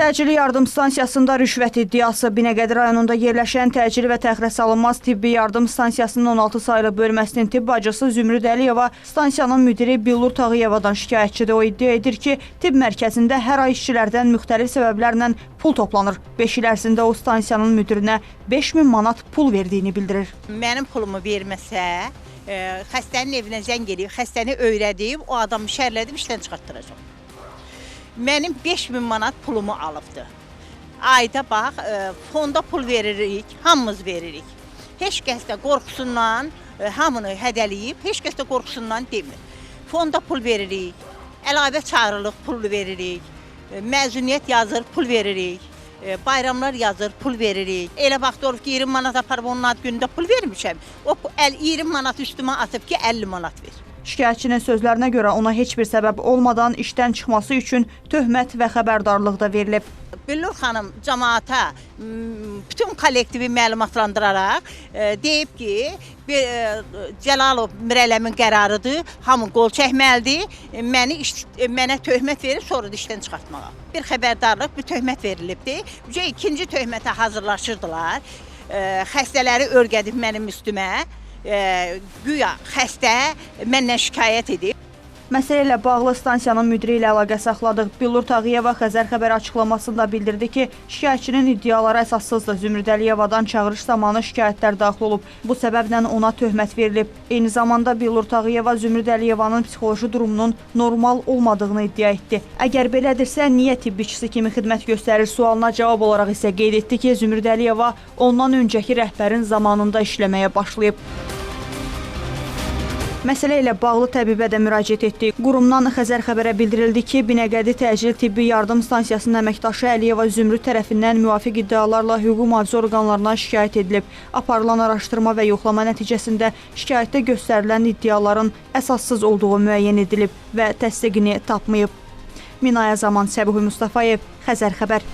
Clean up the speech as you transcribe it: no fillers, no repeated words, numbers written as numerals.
Təcili yardım stansiyasında rüşvət iddiası. Binəqədi rayonunda yerləşən təcili və təxirəsalınmaz tibbi yardım stansiyasının 16 saylı bölməsinin tibb bacısı Zümrüd Əliyeva stansiyanın müdiri Billur Tağıyevadan şikayətçidir. O iddia edir ki, tibb mərkəzində hər ay işçilərdən müxtəlif səbəblərlə pul toplanır. 5 il ərzində o stansiyanın müdirinə 5000 manat pul verdiyini bildirir. Mənim pulumu verməsə, xəstənin evinə zəng eləyib, xəstəni öyrədib, o adamı şərlədib, işdən çıxartdıracaq. Mənim 5000 manat pulumu alıbdı. Ayda bax, fonda pul veririk, hamımız veririk. Heç kəs də qorxusundan hamını hədəliyib, heç kəs də qorxusundan demir. Fonda pul veririk, əlavə çağrılıq pul veririk, məzuniyyət yazır, pul veririk, bayramlar yazır, pul veririk. Elə vaxt olub ki, 20 manat aparıb onun ad günündə pul vermişəm. O 20 manat üstümə atıb ki, 50 manat ver. Şikayətçinin sözlərinə görə ona heç bir səbəb olmadan işdən çıxması üçün töhmət və xəbərdarlıq da verilib. Billur xanım cəmaata bütün kollektivi məlumatlandıraraq deyib ki, Cəlalov Mirələmin qərarıdır, hamı qol çəkməlidir, mənə töhmət verib sonra da işdən çıxartmağa. Bir xəbərdarlıq, bir töhmət verilibdir. İkinci töhmətə hazırlaşırdılar, xəstələri örgədib mənim üstümə. Güya xəstə məndən şikayət edib. Məsələ ilə bağlı stansiyanın müdiri ilə əlaqə saxladıq. Billur Tağıyeva Xəzər xəbər açıqlamasında bildirdi ki, şikayətçinin iddiaları əsassızdır. Zümrüd Əliyevadan çağırış zamanı şikayətlər daxil olub. Bu səbəblə ona töhmət verilib. Eyni zamanda Billur Tağıyeva Zümrüd Əliyevanın psixoloji durumunun normal olmadığını iddia etdi. Əgər belədirsə, niyə tibbiçisi kimi xidmət göstərir sualına cavab olaraq isə qeyd etdi ki, Zümrüd Əliyeva ondan öncəki rəhbərin zamanında işləməyə başlayıb. Məsələ ilə bağlı təbibə də müraciət etdi. Qurumdan Xəzər xəbərə bildirildi ki, Binəqədi təcili tibbi yardım stansiyasının əməkdaşı Əliyeva Zümrüd tərəfindən müvafiq iddialarla hüquq mühafizə orqanlarına şikayət edilib. Aparılan araşdırma və yoxlama nəticəsində şikayətdə göstərilən iddiaların əsassız olduğu müəyyən edilib və təsdiqini tapmayıb. Minaya Zaman, Səbuhi Mustafayev, Xəzər xəbər.